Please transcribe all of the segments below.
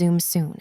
resume soon.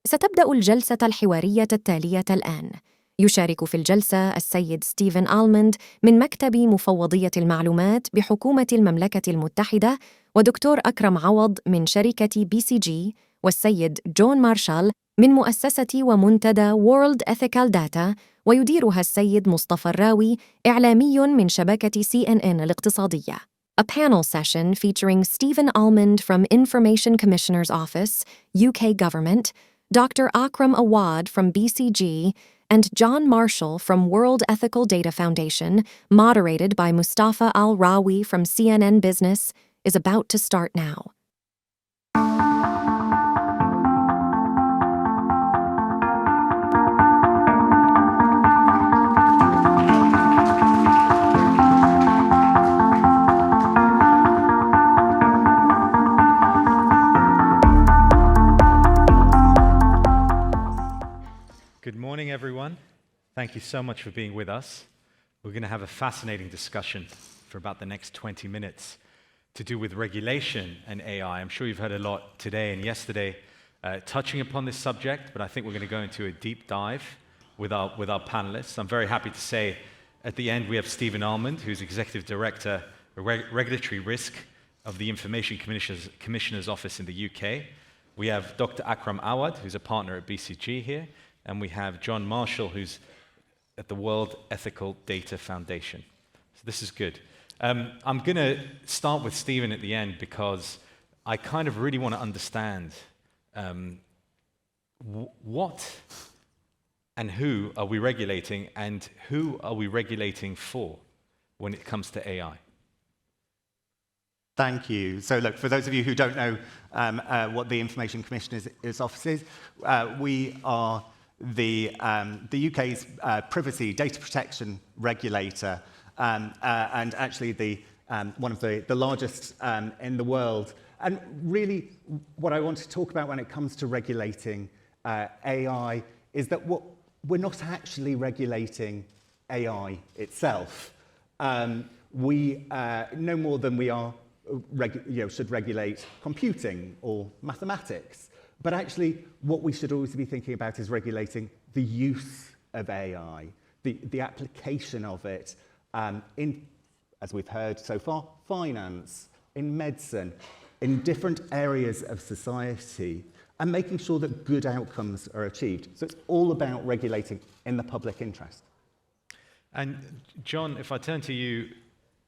ستبدأ الجلسة الحوارية التالية الآن. يشارك في الجلسة السيد ستيفن آلموند من مكتب مفوضية المعلومات بحكومة المملكة المتحدة، ودكتور أكرم عوض من شركة BCG، والسيد جون مارشال من مؤسسة ومنتدى World Ethical Data، ويديرها السيد مصطفى الراوي إعلامي من شبكة CNN الاقتصادية. A panel session featuring Stephen Almond from Information Commissioner's Office, UK Government, Dr. Akram Awad from BCG, and John Marshall from World Ethical Data Foundation, moderated by Mustafa Al Rawi from CNN Business, is about to start now. Good morning, everyone. Thank you so much for being with us. We're going to have a fascinating discussion for about the next 20 minutes to do with regulation and AI. I'm sure you've heard a lot today and yesterday touching upon this subject, but I think we're going to go into a deep dive with our panelists. I'm very happy to say at the end we have Stephen Almond, who's Executive Director of Regulatory Risk of the Information Commissioner's Office in the UK. We have Dr. Akram Awad, who's a partner at BCG here. And we have John Marshall, who's at the World Ethical Data Foundation. So this is good. I'm going to start with Stephen at the end because I kind of really want to understand what and who are we regulating and who are we regulating for when it comes to AI? Thank you. So look, for those of you who don't know what the Information Commissioner's Office is, we are the UK's privacy data protection regulator, and actually one of the largest in the world. And really, what I want to talk about when it comes to regulating AI is that we're not actually regulating AI itself. We no more than we are should regulate computing or mathematics. But actually, what we should always be thinking about is regulating the use of AI, the application of it in, as we've heard so far, finance, in medicine, in different areas of society, and making sure that good outcomes are achieved. So it's all about regulating in the public interest. And John, if I turn to you,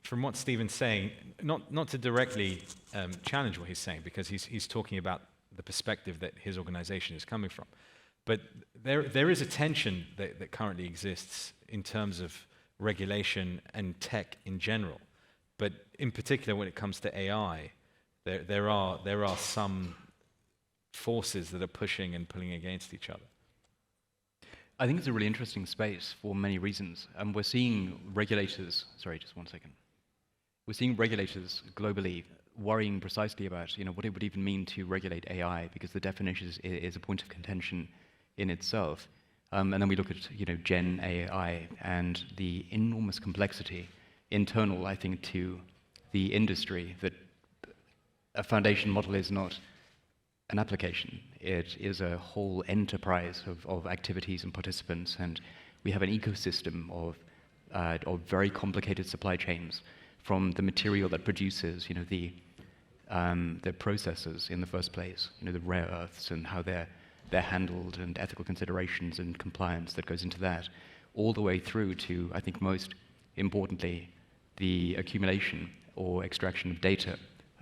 from what Stephen's saying, not to directly challenge what he's saying, because he's talking about the perspective that his organization is coming from. But there is a tension that currently exists in terms of regulation and tech in general. But in particular, when it comes to AI, there are some forces that are pushing and pulling against each other. I think it's a really interesting space for many reasons. We're seeing regulators, sorry, just one second. We're seeing regulators globally worrying precisely about what it would even mean to regulate AI, because the definition is a point of contention in itself. And then we look at GenAI and the enormous complexity internal, I think, to the industry, that a foundation model is not an application. It is a whole enterprise of activities and participants, and we have an ecosystem of very complicated supply chains, from the material that produces the processes in the first place, the rare earths and how they're handled, and ethical considerations and compliance that goes into that, all the way through to, I think most importantly, the accumulation or extraction of data,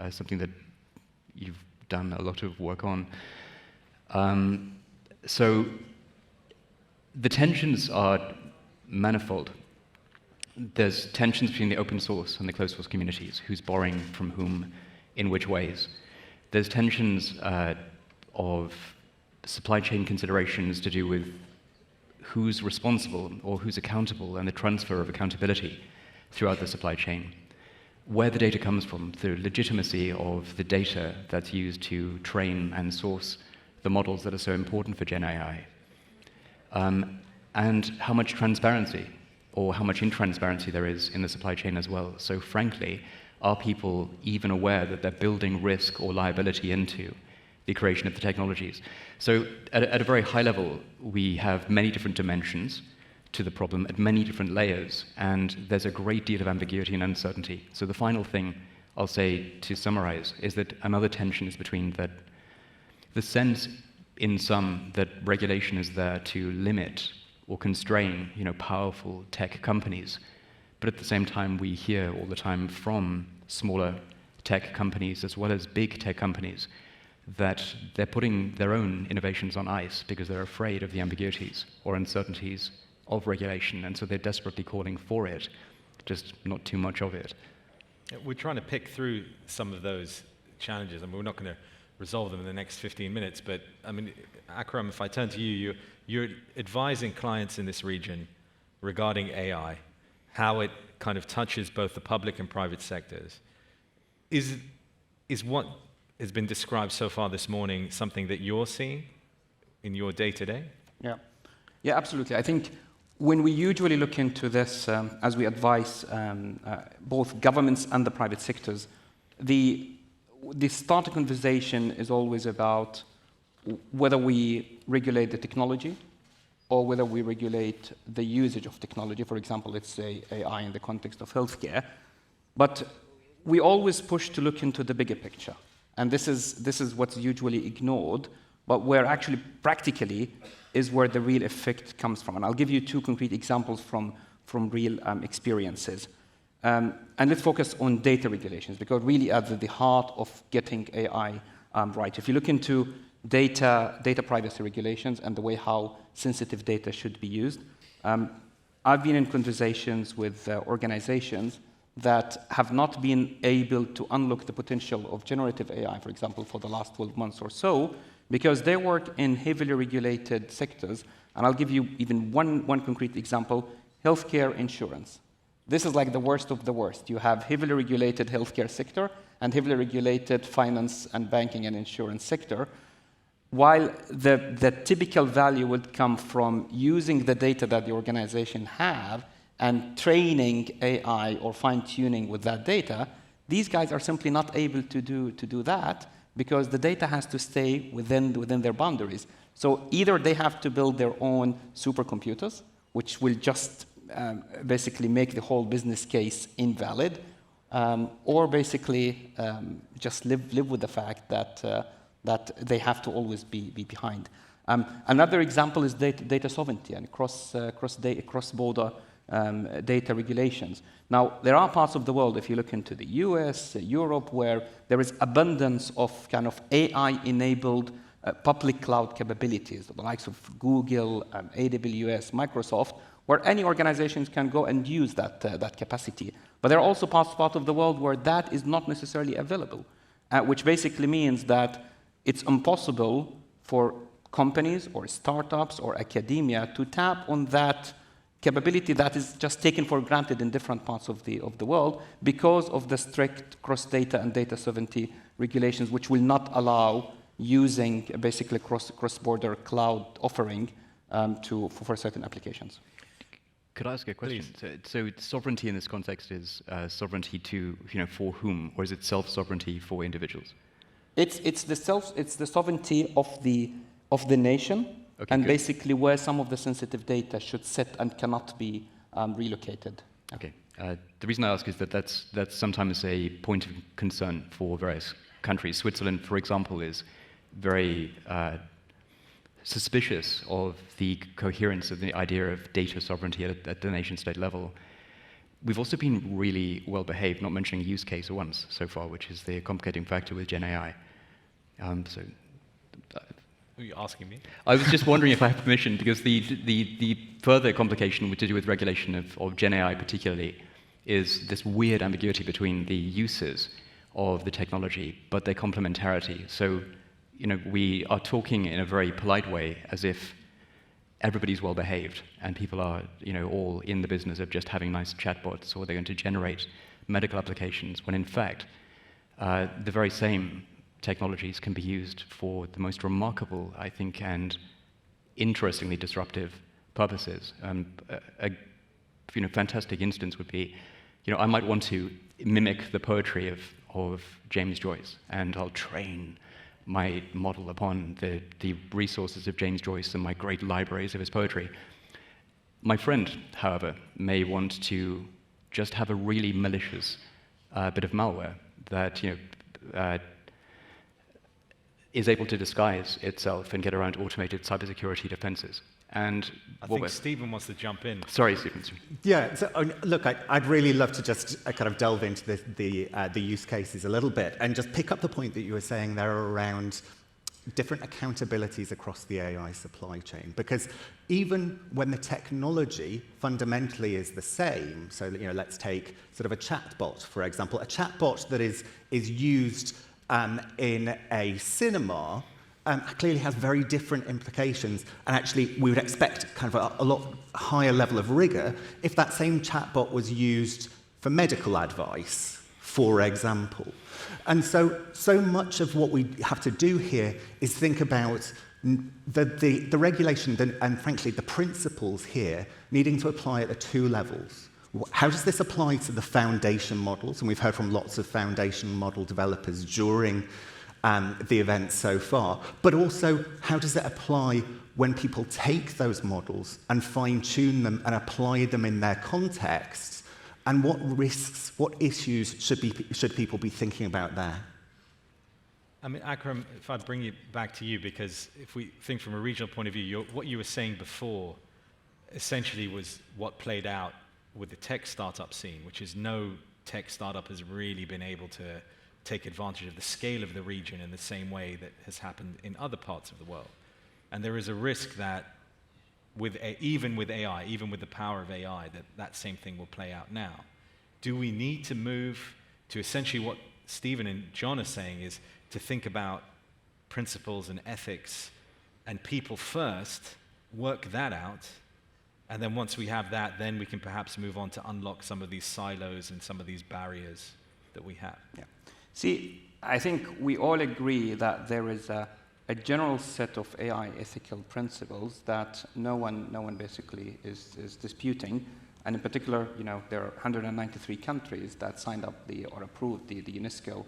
something that you've done a lot of work on. So the tensions are manifold. There's tensions between the open source and the closed source communities, who's borrowing from whom, in which ways. There's tensions of supply chain considerations to do with who's responsible or who's accountable, and the transfer of accountability throughout the supply chain. Where the data comes from, the legitimacy of the data that's used to train and source the models that are so important for GenAI. And how much transparency or how much intransparency there is in the supply chain as well. So frankly, are people even aware that they're building risk or liability into the creation of the technologies? So at a very high level, we have many different dimensions to the problem at many different layers, and there's a great deal of ambiguity and uncertainty. So the final thing I'll say to summarize is that another tension is between the sense in some that regulation is there to limit or constrain powerful tech companies. But at the same time, we hear all the time from smaller tech companies as well as big tech companies that they're putting their own innovations on ice because they're afraid of the ambiguities or uncertainties of regulation, and so they're desperately calling for it, just not too much of it. We're trying to pick through some of those challenges, and we're not going to resolve them in the next 15 minutes, but I mean, Akram, if I turn to you, you're advising clients in this region regarding AI, how it kind of touches both the public and private sectors. Is what has been described so far this morning something that you're seeing in your day-to-day? Yeah, absolutely. I think when we usually look into this, as we advise both governments and the private sectors, the starting conversation is always about whether we regulate the technology or whether we regulate the usage of technology. For example, let's say AI in the context of healthcare. But we always push to look into the bigger picture. And this is what's usually ignored, but where actually practically is where the real effect comes from. And I'll give you two concrete examples from real experiences. And let's focus on data regulations, because really at the heart of getting AI right. If you look into data privacy regulations and the way how sensitive data should be used, I've been in conversations with organizations that have not been able to unlock the potential of generative AI, for example, for the last 12 months or so, because they work in heavily regulated sectors. And I'll give you even one concrete example: healthcare insurance. This is like the worst of the worst. You have heavily regulated healthcare sector and heavily regulated finance and banking and insurance sector, while the typical value would come from using the data that the organization have and training AI or fine-tuning with that data. These guys are simply not able to do that, because the data has to stay within their boundaries. So either they have to build their own supercomputers, which will just basically make the whole business case invalid, or basically just live with the fact that they have to always be behind. Another example is data sovereignty and cross-border data regulations. Now, there are parts of the world, if you look into the US, Europe, where there is abundance of kind of AI-enabled public cloud capabilities, the likes of Google, AWS, Microsoft, where any organizations can go and use that capacity. But there are also parts of the world where that is not necessarily available, which basically means that it's impossible for companies or startups or academia to tap on that capability that is just taken for granted in different parts of the world, because of the strict cross-data and data sovereignty regulations, which will not allow using basically cross-border cloud offering for certain applications. Could I ask a question? So sovereignty in this context is sovereignty to, for whom, or is it self-sovereignty for individuals? It's the sovereignty of the nation. Okay, and good. Basically where some of the sensitive data should sit and cannot be relocated. Okay. The reason I ask is that that's sometimes a point of concern for various countries. Switzerland, for example, is very suspicious of the coherence of the idea of data sovereignty at the nation-state level. We've also been really well behaved, not mentioning use case once so far, which is the complicating factor with GenAI. Are you asking me? I was just wondering if I have permission, because the further complication to do with regulation of GenAI particularly is this weird ambiguity between the uses of the technology, but their complementarity. So, we are talking in a very polite way as if everybody's well behaved and people are, all in the business of just having nice chatbots, or they're going to generate medical applications, when in fact, the very same technologies can be used for the most remarkable, I think, and interestingly disruptive purposes. A fantastic instance would be, I might want to mimic the poetry of James Joyce, and I'll train my model upon the resources of James Joyce and my great libraries of his poetry. My friend, however, may want to just have a really malicious bit of malware that, is able to disguise itself and get around automated cybersecurity defenses. And I think Stephen wants to jump in. Sorry, Stephen. Yeah, so look, I'd really love to just kind of delve into the use cases a little bit and just pick up the point that you were saying there around different accountabilities across the AI supply chain. Because even when the technology fundamentally is the same, so let's take sort of a chatbot, for example, a chatbot that is used in a cinema clearly has very different implications, and actually we would expect kind of a lot higher level of rigor if that same chatbot was used for medical advice, for example. And so much of what we have to do here is think about the regulation and frankly the principles here needing to apply at the two levels. How does this apply to the foundation models? And we've heard from lots of foundation model developers during the event so far. But also, how does it apply when people take those models and fine-tune them and apply them in their context? And what risks, what issues should people be thinking about there? I mean, Akram, if I bring it back to you, because if we think from a regional point of view, what you were saying before essentially was what played out with the tech startup scene, which is no tech startup has really been able to take advantage of the scale of the region in the same way that has happened in other parts of the world. And there is a risk that even with AI, even with the power of AI, that same thing will play out now. Do we need to move to essentially what Stephen and John are saying, is to think about principles and ethics and people first, work that out, and then once we have that, then we can perhaps move on to unlock some of these silos and some of these barriers that we have. Yeah. See, I think we all agree that there is a general set of AI ethical principles that no one basically is disputing. And in particular, there are 193 countries that signed up or approved the UNESCO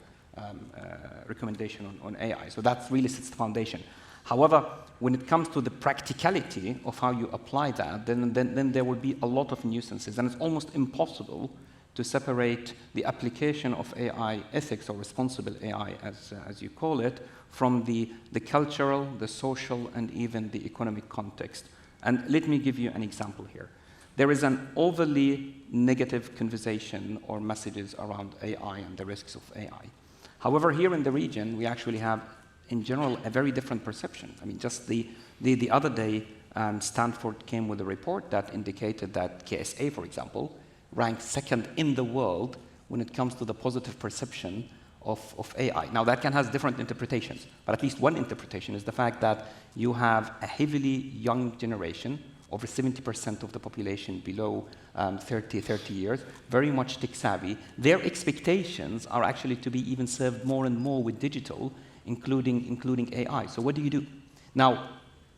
recommendation on AI. So that really sets the foundation. However, when it comes to the practicality of how you apply that, then there will be a lot of nuisances, and it's almost impossible to separate the application of AI ethics, or responsible AI, as you call it, from the cultural, the social, and even the economic context. And let me give you an example here. There is an overly negative conversation or messages around AI and the risks of AI. However, here in the region, we actually have, in general, a very different perception. I mean, just the other day, Stanford came with a report that indicated that KSA, for example, ranked second in the world when it comes to the positive perception of AI. Now, that can have different interpretations, but at least one interpretation is the fact that you have a heavily young generation, over 70% of the population below 30 years, very much tech-savvy. Their expectations are actually to be even served more and more with digital, including AI. So what do you do? Now,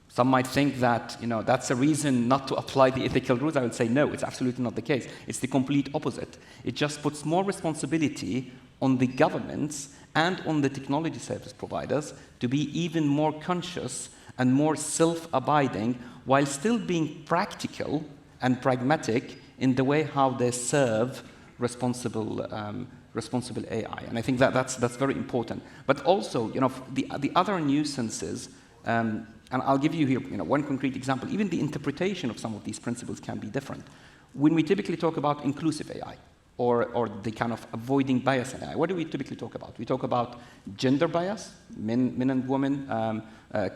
some might think that that's a reason not to apply the ethical rules. I would say no, it's absolutely not the case. It's the complete opposite. It just puts more responsibility on the governments and on the technology service providers to be even more conscious and more self-abiding, while still being practical and pragmatic in the way how they serve responsible AI. And I think that's very important. But also, the other nuisances, and I'll give you here one concrete example. Even the interpretation of some of these principles can be different. When we typically talk about inclusive AI, or the kind of avoiding bias in AI, what do we typically talk about? We talk about gender bias, men and women,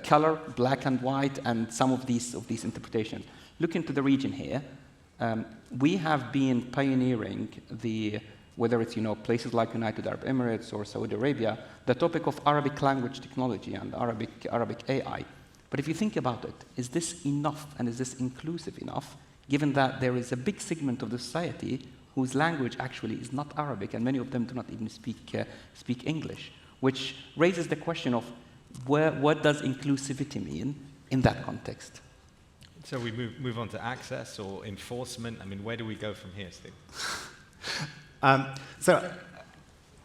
color, black and white, and some of these interpretations. Look into the region here. We have been pioneering whether it's places like United Arab Emirates or Saudi Arabia, the topic of Arabic language technology and Arabic AI. But if you think about it, is this enough, and is this inclusive enough, given that there is a big segment of the society whose language actually is not Arabic, and many of them do not even speak English, which raises the question of what does inclusivity mean in that context? So we move on to access or enforcement. I mean, where do we go from here, Steve? So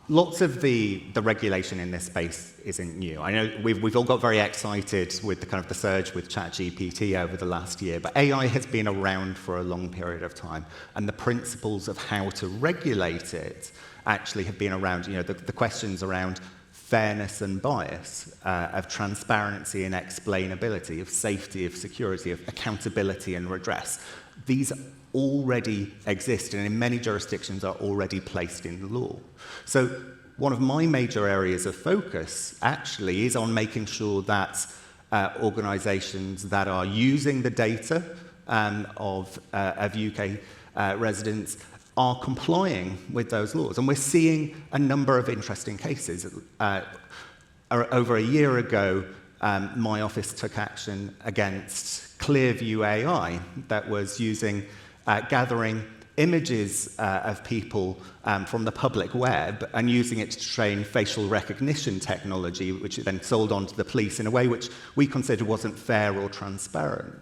lots of the regulation in this space isn't new. I know we've all got very excited with the surge with ChatGPT over the last year, but AI has been around for a long period of time, and the principles of how to regulate it actually have been around. The questions around fairness and bias, of transparency and explainability, of safety, of security, of accountability and redress. These already exist, and in many jurisdictions are already placed in the law. So one of my major areas of focus actually is on making sure that organisations that are using the data of UK residents are complying with those laws. And we're seeing a number of interesting cases. Over a year ago, my office took action against Clearview AI that was gathering images of people from the public web and using it to train facial recognition technology, which it then sold on to the police in a way which we considered wasn't fair or transparent.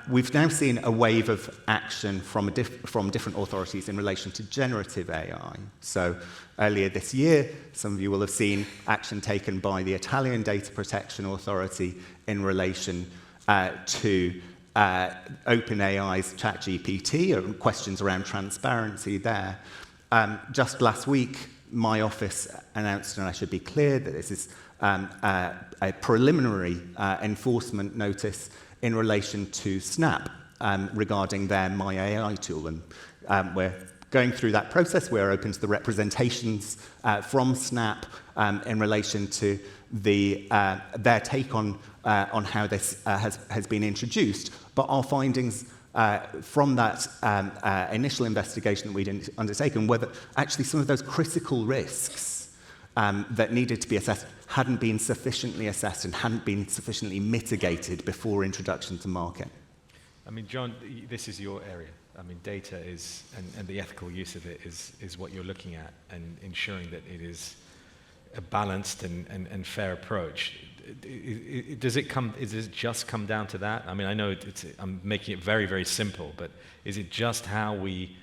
We've now seen a wave of action from different authorities in relation to generative AI. So earlier this year, some of you will have seen action taken by the Italian Data Protection Authority in relation to OpenAI's ChatGPT, and questions around transparency there. Just last week, my office announced, and I should be clear that this is a preliminary enforcement notice in relation to Snap, regarding their My AI tool. And we're going through that process. We're open to the representations from Snap in relation to their take on how this has been introduced. But our findings from that initial investigation that we'd undertaken were that actually some of those critical risks that needed to be assessed hadn't been sufficiently assessed and hadn't been sufficiently mitigated before introduction to market. I mean, John, this is your area. I mean, data is, and the ethical use of it is what you're looking at, and ensuring that it is a balanced and fair approach. Does it just come down to that? I mean, I know I'm making it very, very simple, but is it just how we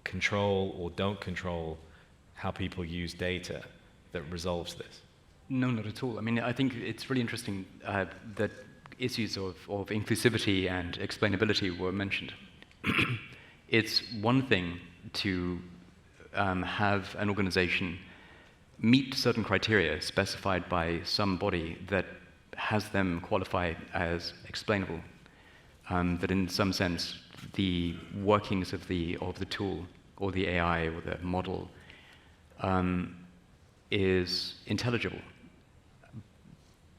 control or don't control how people use data that resolves this? No, not at all. I mean, I think it's really interesting that issues of inclusivity and explainability were mentioned. It's one thing to have an organization meet certain criteria specified by some body that has them qualify as explainable, that in some sense the workings of the tool or the AI or the model is intelligible.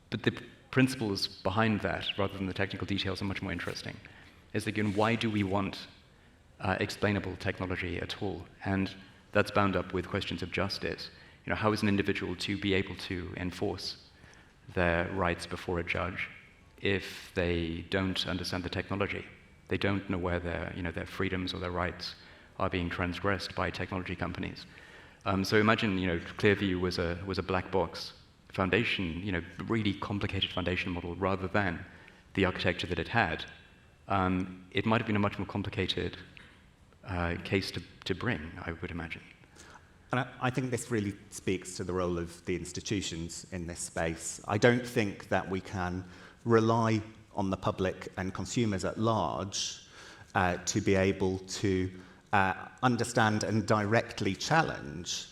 But the principles behind that, rather than the technical details, are much more interesting. Is again, why do we want explainable technology at all? And that's bound up with questions of justice. You know, how is an individual to be able to enforce their rights before a judge if they don't understand the technology? They don't know where their freedoms or their rights are being transgressed by technology companies. So imagine, Clearview was a black box foundation, really complicated foundation model, rather than the architecture that it had. It might have been a much more complicated case to bring, I would imagine. And I think this really speaks to the role of the institutions in this space. I don't think that we can rely on the public and consumers at large to be able to understand and directly challenge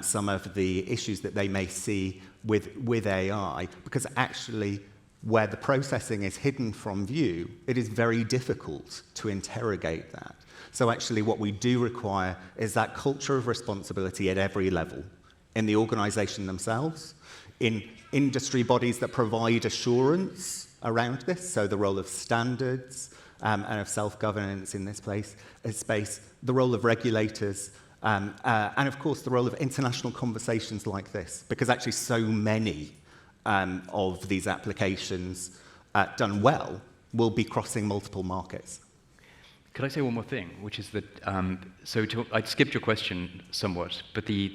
some of the issues that they may see with AI, because actually where the processing is hidden from view, it is very difficult to interrogate that. So actually what we do require is that culture of responsibility at every level, in the organization themselves, in industry bodies that provide assurance around this, so the role of standards and of self-governance in this space, the role of regulators, and of course the role of international conversations like this, because actually so many of these applications done well will be crossing multiple markets. Could I say one more thing, which is that, I skipped your question somewhat, but the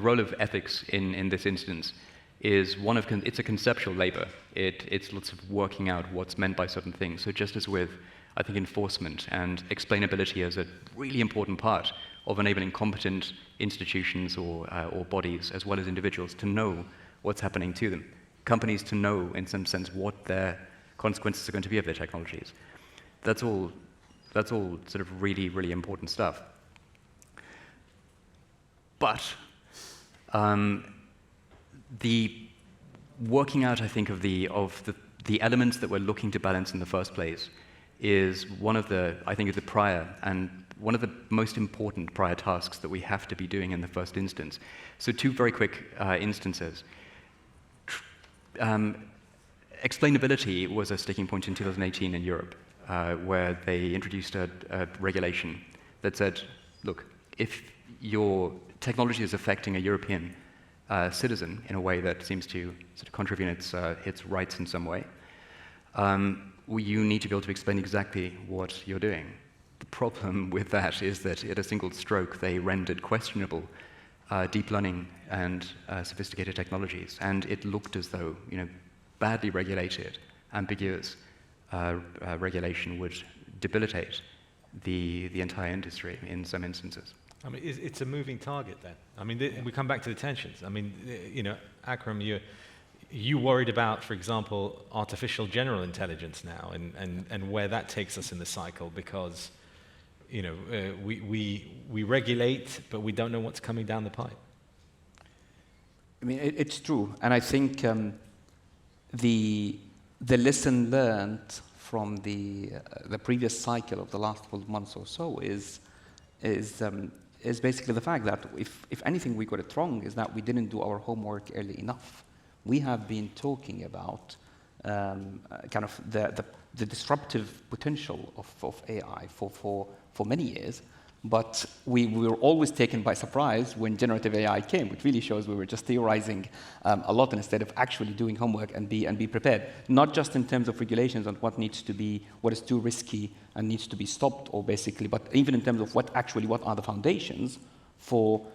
role of ethics in this instance is one of, it's a conceptual labor. It's lots of working out what's meant by certain things. So just as with, I think, enforcement and explainability as a really important part of enabling competent institutions or bodies, as well as individuals, to know what's happening to them. Companies to know, in some sense, what their consequences are going to be of their technologies. That's all sort of really, really important stuff. But the working out, I think, of the elements that we're looking to balance in the first place is one of the prior and one of the most important prior tasks that we have to be doing in the first instance. So two very quick instances. Explainability was a sticking point in 2018 in Europe, where they introduced a regulation that said, look, if your technology is affecting a European citizen in a way that seems to sort of contravene its rights in some way, you need to be able to explain exactly what you're doing. The problem with that is that at a single stroke they rendered questionable deep learning and sophisticated technologies, and it looked as though badly regulated, ambiguous regulation would debilitate the entire industry in some instances. I mean, it's a moving target then. I mean, we come back to the tensions. I mean, Akram, you worried about, for example, artificial general intelligence now, and where that takes us in the cycle, because we regulate, but we don't know what's coming down the pipe. I mean, it's true, and I think the lesson learned from the previous cycle of the last 12 months or so is basically the fact that if anything we got it wrong is that we didn't do our homework early enough. We have been talking about kind of the disruptive potential of AI for many years, but we were always taken by surprise when generative AI came, which really shows we were just theorizing a lot instead of actually doing homework and be prepared. Not just in terms of regulations on what is too risky and needs to be stopped, or basically, but even in terms of what are the foundations for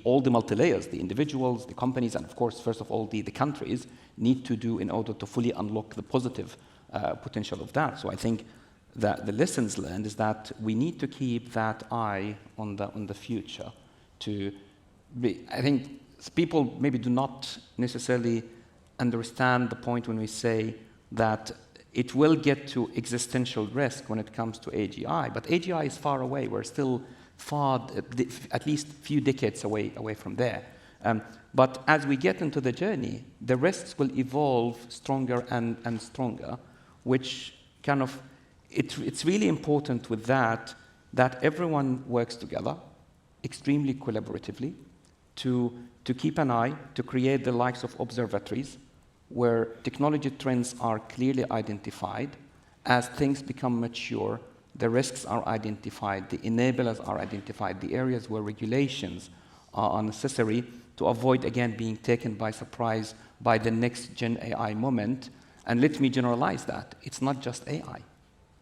all the multi-layers, the individuals, the companies, and of course, first of all, the countries need to do in order to fully unlock the positive potential of that. So I think that the lessons learned is that we need to keep that eye on the future. I think people maybe do not necessarily understand the point when we say that it will get to existential risk when it comes to AGI, but AGI is far away. We're still at least a few decades away from there. But as we get into the journey, the risks will evolve stronger and stronger, which kind of, it's really important with that everyone works together extremely collaboratively to keep an eye, to create the likes of observatories where technology trends are clearly identified. As things become mature, the risks are identified, the enablers are identified, the areas where regulations are necessary to avoid, again, being taken by surprise by the next GenAI moment. And let me generalize that. It's not just AI.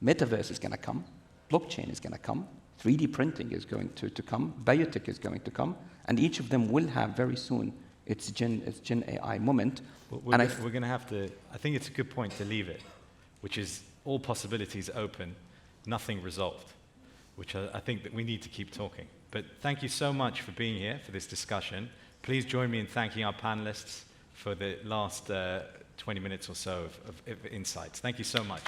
Metaverse is going to come. Blockchain is going to come. 3D printing is going to come. Biotech is going to come. And each of them will have very soon its GenAI moment. We're going to have to, I think it's a good point to leave it, which is all possibilities open, nothing resolved, which I think that we need to keep talking. But thank you so much for being here for this discussion. Please join me in thanking our panelists for the last 20 minutes or so of insights. Thank you so much.